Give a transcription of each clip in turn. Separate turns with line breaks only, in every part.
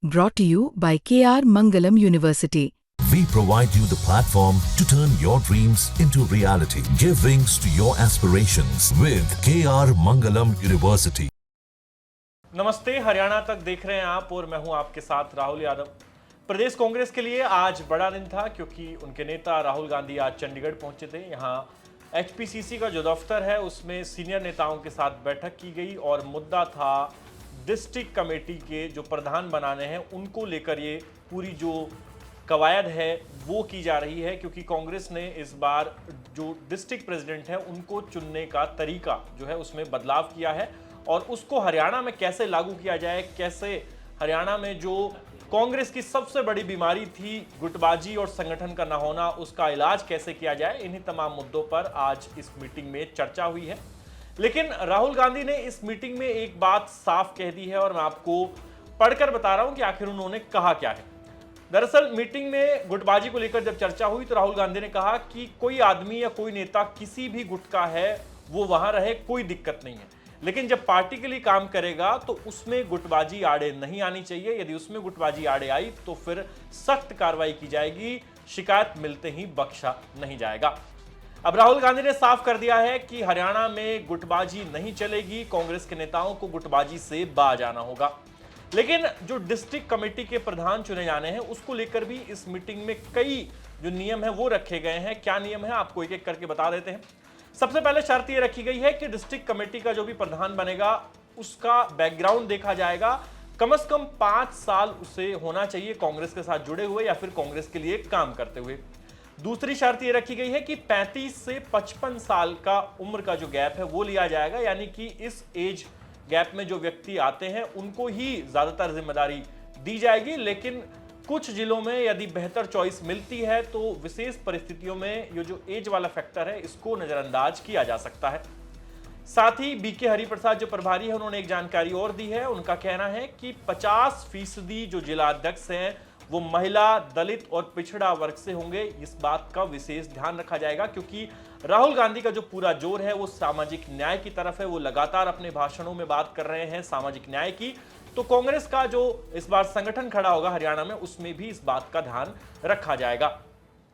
Brought to you by KR Mangalam University.
We provide you the platform to turn your dreams into reality. Give wings to your aspirations with KR Mangalam University.
नमस्ते, हरियाणा तक देख रहे हैं आप और मैं हूं आपके साथ राहुल यादव। प्रदेश कांग्रेस के लिए आज बड़ा दिन था क्योंकि उनके नेता राहुल गांधी आज चंडीगढ़ पहुंचे थे। यहां एचपीसीसी का जो दफ्तर है उसमें सीनियर नेताओं के साथ बैठक की गई और मुद्दा था डिस्ट्रिक्ट कमेटी के जो प्रधान बनाने हैं उनको लेकर ये पूरी जो कवायद है वो की जा रही है, क्योंकि कांग्रेस ने इस बार जो डिस्ट्रिक्ट प्रेसिडेंट है उनको चुनने का तरीका जो है उसमें बदलाव किया है और उसको हरियाणा में कैसे लागू किया जाए, कैसे हरियाणा में जो कांग्रेस की सबसे बड़ी बीमारी थी गुटबाजी और संगठन का न होना, उसका इलाज कैसे किया जाए, इन्हीं तमाम मुद्दों पर आज इस मीटिंग में चर्चा हुई है। लेकिन राहुल गांधी ने इस मीटिंग में एक बात साफ कह दी है और मैं आपको पढ़कर बता रहा हूं कि आखिर उन्होंने कहा क्या है। दरअसल मीटिंग में गुटबाजी को लेकर जब चर्चा हुई तो राहुल गांधी ने कहा कि कोई आदमी या कोई नेता किसी भी गुट का है वो वहां रहे, कोई दिक्कत नहीं है, लेकिन जब पार्टी के लिए काम करेगा तो उसमें गुटबाजी आड़े नहीं आनी चाहिए। यदि उसमें गुटबाजी आड़े आई तो फिर सख्त कार्रवाई की जाएगी, शिकायत मिलते ही बख्शा नहीं जाएगा। अब राहुल गांधी ने साफ कर दिया है कि हरियाणा में गुटबाजी नहीं चलेगी, कांग्रेस के नेताओं को गुटबाजी से बाज आना होगा। लेकिन जो डिस्ट्रिक्ट कमेटी के प्रधान चुने जाने हैं उसको लेकर भी इस मीटिंग में कई जो नियम है वो रखे गए हैं। क्या नियम है आपको एक एक करके बता देते हैं। सबसे पहले शर्त यह रखी गई है कि डिस्ट्रिक्ट कमेटी का जो भी प्रधान बनेगा उसका बैकग्राउंड देखा जाएगा, कम से कम 5 साल उसे होना चाहिए कांग्रेस के साथ जुड़े हुए या फिर कांग्रेस के लिए काम करते हुए। दूसरी शर्त यह रखी गई है कि 35 से 55 साल का उम्र का जो गैप है वो लिया जाएगा, यानी कि इस एज गैप में जो व्यक्ति आते हैं उनको ही ज्यादातर जिम्मेदारी दी जाएगी। लेकिन कुछ जिलों में यदि बेहतर चॉइस मिलती है तो विशेष परिस्थितियों में ये जो एज वाला फैक्टर है इसको नजरअंदाज किया जा सकता है। साथ ही बीके हरिप्रसाद जो प्रभारी है उन्होंने एक जानकारी और दी है। उनका कहना है कि 50% जो जिला अध्यक्ष हैं वो महिला, दलित और पिछड़ा वर्ग से होंगे। इस बात का विशेष ध्यान रखा जाएगा क्योंकि राहुल गांधी का जो पूरा जोर है वो सामाजिक न्याय की तरफ है। वो लगातार अपने भाषणों में बात कर रहे हैं सामाजिक न्याय की, तो कांग्रेस का जो इस बार संगठन खड़ा होगा हरियाणा में उसमें भी इस बात का ध्यान रखा जाएगा।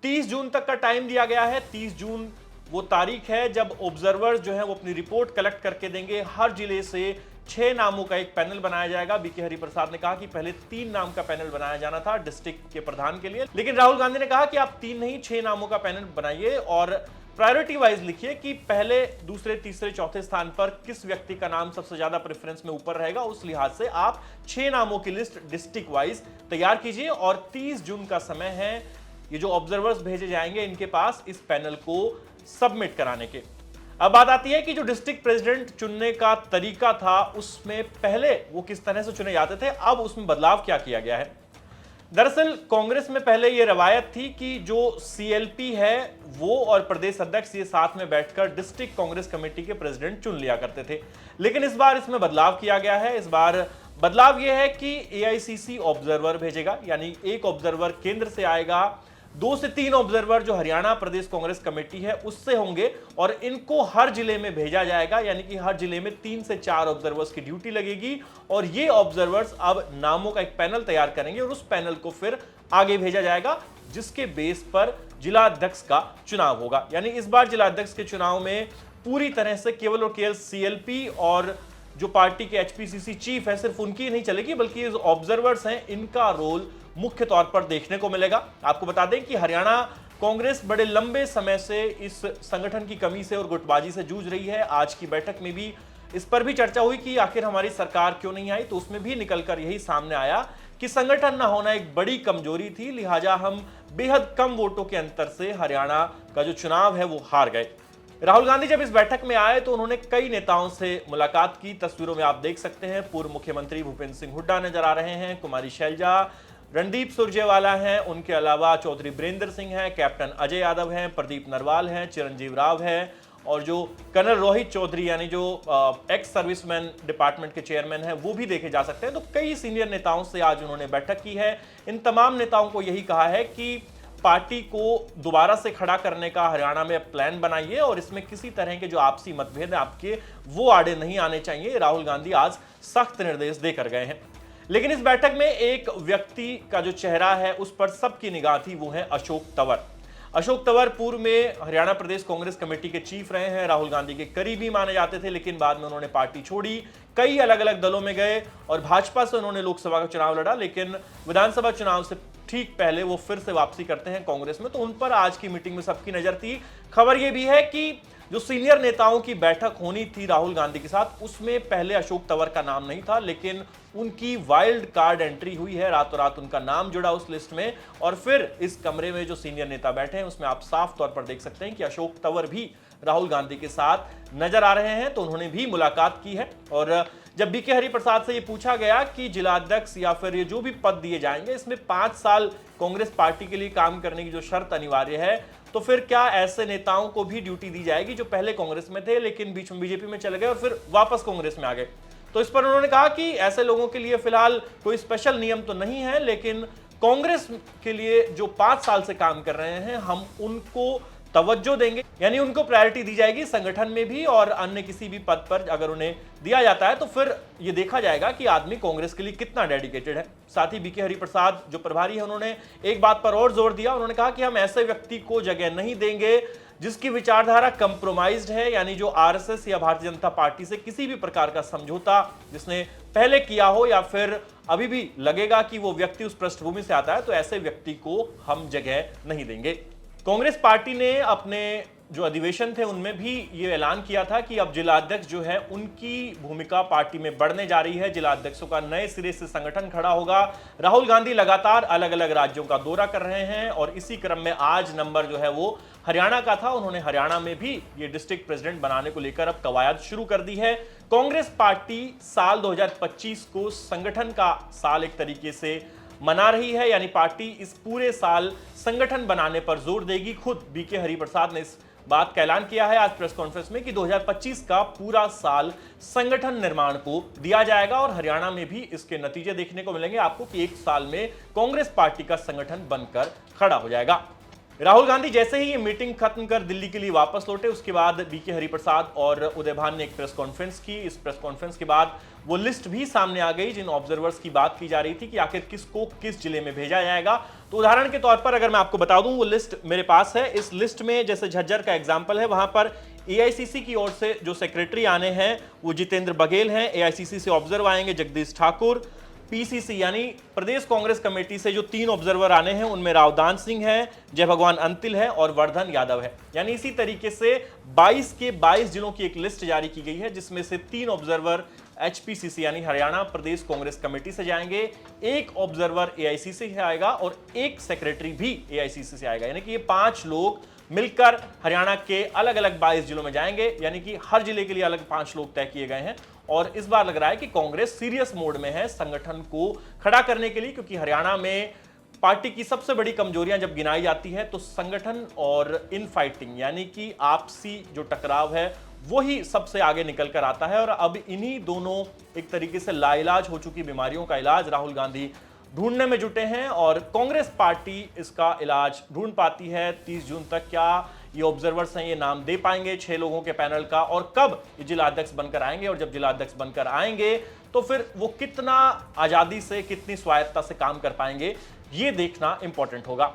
30 जून तक का टाइम दिया गया है। 30 जून वो तारीख है जब ऑब्जर्वर्स जो है वो अपनी रिपोर्ट कलेक्ट करके देंगे। हर जिले से 6 नामों का एक पैनल बनाया जाएगा। बीके हरिप्रसाद ने कहा कि पहले 3 नाम का पैनल बनाया जाना था डिस्ट्रिक्ट के प्रधान के लिए, लेकिन राहुल गांधी ने कहा कि आप 3 नहीं 6 नामों का पैनल बनाइए और प्रायोरिटी वाइज लिखिए कि पहले, दूसरे, तीसरे, चौथे स्थान पर किस व्यक्ति का नाम सबसे ज्यादा प्रेफरेंस में ऊपर रहेगा। उस लिहाज से आप 6 नामों की लिस्ट डिस्ट्रिक्ट वाइज तैयार कीजिए और 30 जून का समय है ये जो ऑब्जर्वर्स भेजे जाएंगे इनके पास इस पैनल को सबमिट कराने के। अब बात आती है कि जो डिस्ट्रिक्ट प्रेसिडेंट चुनने का तरीका था उसमें पहले वो किस तरह से चुने जाते थे, अब उसमें बदलाव क्या किया गया है। दरअसल कांग्रेस में पहले यह रवायत थी कि जो सीएलपी है वो और प्रदेश अध्यक्ष ये साथ में बैठकर डिस्ट्रिक्ट कांग्रेस कमेटी के प्रेसिडेंट चुन लिया करते थे, लेकिन इस बार इसमें बदलाव किया गया है। इस बार बदलाव यह है कि एआईसीसी ऑब्जर्वर भेजेगा, यानी एक ऑब्जर्वर केंद्र से आएगा, 2 से 3 ऑब्जर्वर जो हरियाणा प्रदेश कांग्रेस कमेटी है उससे होंगे और इनको हर जिले में भेजा जाएगा, यानी कि हर जिले में 3 से 4 ऑब्जर्वर्स की ड्यूटी लगेगी और ये ऑब्जर्वर्स अब नामों का एक पैनल तैयार करेंगे और उस पैनल को फिर आगे भेजा जाएगा जिसके बेस पर जिला अध्यक्ष का चुनाव होगा। यानी इस बार जिला अध्यक्ष के चुनाव में पूरी तरह से केवल और केवल सीएलपी और जो पार्टी के एचपीसीसी चीफ है सिर्फ उनकी नहीं चलेगी, बल्कि जो ऑब्जर्वर्स हैं इनका रोल मुख्य तौर पर देखने को मिलेगा। आपको बता दें कि हरियाणा कांग्रेस बड़े लंबे समय से इस संगठन की कमी से और गुटबाजी से जूझ रही है। आज की बैठक में भी इस पर भी चर्चा हुई कि आखिर हमारी सरकार क्यों नहीं आई, तो उसमें भी निकलकर यही सामने आया कि संगठन न होना एक बड़ी कमजोरी थी, लिहाजा हम बेहद कम वोटों के अंतर से हरियाणा का जो चुनाव है वो हार गए। राहुल गांधी जब इस बैठक में आए तो उन्होंने कई नेताओं से मुलाकात की। तस्वीरों में आप देख सकते हैं पूर्व मुख्यमंत्री भूपेंद्र सिंह हुड्डा नजर आ रहे हैं, कुमारी शैलजा, रणदीप सुरजेवाला हैं, उनके अलावा चौधरी बीरेंद्र सिंह हैं, कैप्टन अजय यादव हैं, प्रदीप नरवाल हैं, चिरंजीव राव हैं और जो कर्नल रोहित चौधरी यानी जो एक्स सर्विसमैन डिपार्टमेंट के चेयरमैन हैं वो भी देखे जा सकते हैं। तो कई सीनियर नेताओं से आज उन्होंने बैठक की है। इन तमाम नेताओं को यही कहा है कि पार्टी को दोबारा से खड़ा करने का हरियाणा में प्लान बनाइए और इसमें किसी तरह के जो आपसी मतभेद हैं आपके वो आड़े नहीं आने चाहिए। राहुल गांधी आज सख्त निर्देश देकर गए हैं। लेकिन इस बैठक में एक व्यक्ति का जो चेहरा है उस पर सबकी निगाह थी, वो है अशोक तंवर। अशोक तंवर पूर्व में हरियाणा प्रदेश कांग्रेस कमेटी के चीफ रहे हैं, राहुल गांधी के करीबी माने जाते थे, लेकिन बाद में उन्होंने पार्टी छोड़ी, कई अलग अलग दलों में गए और भाजपा से उन्होंने लोकसभा का चुनाव लड़ा, लेकिन विधानसभा चुनाव से ठीक पहले वो फिर से वापसी करते हैं कांग्रेस में। तो उन पर आज की मीटिंग में सबकी नजर थी। खबर यह भी है कि जो सीनियर नेताओं की बैठक होनी थी राहुल गांधी के साथ, उसमें पहले अशोक तंवर का नाम नहीं था, लेकिन उनकी वाइल्ड कार्ड एंट्री हुई है, रातों रात उनका नाम जुड़ा उस लिस्ट में। और फिर इस कमरे में जो सीनियर नेता बैठे हैं उसमें आप साफ तौर पर देख सकते हैं कि अशोक तंवर भी राहुल गांधी के साथ नजर आ रहे हैं। तो उन्होंने भी मुलाकात की है। और जब बीके हरिप्रसाद से ये पूछा गया कि जिलाध्यक्ष या फिर ये जो भी पद दिए जाएंगे इसमें 5 साल कांग्रेस पार्टी के लिए काम करने की जो शर्त अनिवार्य है, तो फिर क्या ऐसे नेताओं को भी ड्यूटी दी जाएगी जो पहले कांग्रेस में थे लेकिन बीच में बीजेपी में चले गए और फिर वापस कांग्रेस में आ गए। तो इस पर उन्होंने कहा कि ऐसे लोगों के लिए फिलहाल कोई स्पेशल नियम तो नहीं है, लेकिन कांग्रेस के लिए जो 5 साल से काम कर रहे हैं हम उनको तवज्जो देंगे, यानी उनको प्रायोरिटी दी जाएगी संगठन में भी और अन्य किसी भी पद पर अगर उन्हें दिया जाता है तो फिर ये देखा जाएगा कि आदमी कांग्रेस के लिए कितना डेडिकेटेड है। साथ ही बीके हरिप्रसाद जो प्रभारी है उन्होंने एक बात पर और जोर दिया, उन्होंने कहा कि हम ऐसे व्यक्ति को जगह नहीं देंगे जिसकी विचारधारा कंप्रोमाइज्ड है, यानी जो आरएसएस या भारतीय जनता पार्टी से किसी भी प्रकार का समझौता जिसने पहले किया हो या फिर अभी भी लगेगा कि वो व्यक्ति उस पृष्ठभूमि से आता है, तो ऐसे व्यक्ति को हम जगह नहीं देंगे। कांग्रेस पार्टी ने अपने जो अधिवेशन थे उनमें भी ये ऐलान किया था कि अब जिलाध्यक्ष जो है उनकी भूमिका पार्टी में बढ़ने जा रही है, जिलाध्यक्षों का नए सिरे से संगठन खड़ा होगा। राहुल गांधी लगातार अलग अलग राज्यों का दौरा कर रहे हैं और इसी क्रम में आज नंबर जो है वो हरियाणा का था। उन्होंने हरियाणा में भी ये डिस्ट्रिक्ट प्रेसिडेंट बनाने को लेकर अब कवायद शुरू कर दी है। कांग्रेस पार्टी साल 2025 को संगठन का साल एक तरीके से मना रही है, यानी पार्टी इस पूरे साल संगठन बनाने पर जोर देगी। खुद बीके हरिप्रसाद ने इस बात का ऐलान किया है आज प्रेस कॉन्फ्रेंस में कि 2025 का पूरा साल संगठन निर्माण को दिया जाएगा और हरियाणा में भी इसके नतीजे देखने को मिलेंगे आपको कि एक साल में कांग्रेस पार्टी का संगठन बनकर खड़ा हो जाएगा। राहुल गांधी जैसे ही ये मीटिंग खत्म कर दिल्ली के लिए वापस लौटे, उसके बाद बीके हरिप्रसाद और उदय भान ने एक प्रेस कॉन्फ्रेंस की। इस प्रेस कॉन्फ्रेंस के बाद वो लिस्ट भी सामने आ गई जिन ऑब्जर्वर्स की बात की जा रही थी कि आखिर किसको किस जिले में भेजा जाएगा। तो उदाहरण के तौर पर अगर मैं आपको बता दूं, वो लिस्ट मेरे पास है। इस लिस्ट में जैसे झज्जर का एग्जाम्पल है, वहां पर एआईसीसी की ओर से जो सेक्रेटरी आने हैं वो जितेंद्र बघेल हैं, एआईसीसी से ऑब्जर्वर आएंगे जगदीश ठाकुर, पीसीसी यानी प्रदेश कांग्रेस कमेटी से जो 3 ऑब्जर्वर आने हैं उनमें रावदान सिंह है, जय भगवान अंतिल है और वर्धन यादव है। यानी इसी तरीके से 22 के 22 जिलों की एक लिस्ट जारी की गई है जिसमें से 3 ऑब्जर्वर एचपीसीसी यानी हरियाणा प्रदेश कांग्रेस कमेटी से जाएंगे, 1 ऑब्जर्वर एआईसीसी से आएगा और 1 सेक्रेटरी भी एआईसीसी से आएगा। यानी कि ये 5 लोग मिलकर हरियाणा के अलग अलग 22 जिलों में जाएंगे, यानी कि हर जिले के लिए अलग 5 लोग तय किए गए हैं। और इस बार लग रहा है कि कांग्रेस सीरियस मोड में है संगठन को खड़ा करने के लिए, क्योंकि हरियाणा में पार्टी की सबसे बड़ी कमजोरियां जब गिनाई जाती है तो संगठन और इन फाइटिंग यानी कि आपसी जो टकराव है वही सबसे आगे निकल कर आता है। और अब इन्हीं दोनों एक तरीके से लाइलाज हो चुकी बीमारियों का इलाज राहुल गांधी ढूंढने में जुटे हैं और कांग्रेस पार्टी इसका इलाज ढूंढ पाती है 30 जून तक। क्या ये ऑब्जर्वर्स हैं ये नाम दे पाएंगे 6 लोगों के पैनल का, और कब ये जिलाध्यक्ष बनकर आएंगे, और जब जिलाध्यक्ष बनकर आएंगे तो फिर वो कितना आजादी से कितनी स्वायत्तता से काम कर पाएंगे, ये देखना इंपॉर्टेंट होगा।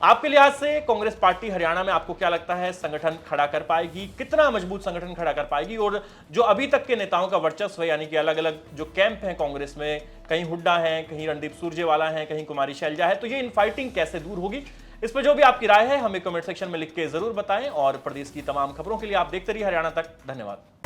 आपके लिहाज से कांग्रेस पार्टी हरियाणा में आपको क्या लगता है, संगठन खड़ा कर पाएगी, कितना मजबूत संगठन खड़ा कर पाएगी? और जो अभी तक के नेताओं का वर्चस्व है, यानी कि अलग अलग जो कैंप हैं कांग्रेस में, कहीं हुड्डा हैं, कहीं रणदीप सुरजेवाला हैं, कहीं कुमारी शैलजा है, तो ये इनफाइटिंग कैसे दूर होगी? इस पर जो भी आपकी राय है हमें कमेंट सेक्शन में लिख के जरूर बताएं। और प्रदेश की तमाम खबरों के लिए आप देखते रहिए हरियाणा तक। धन्यवाद।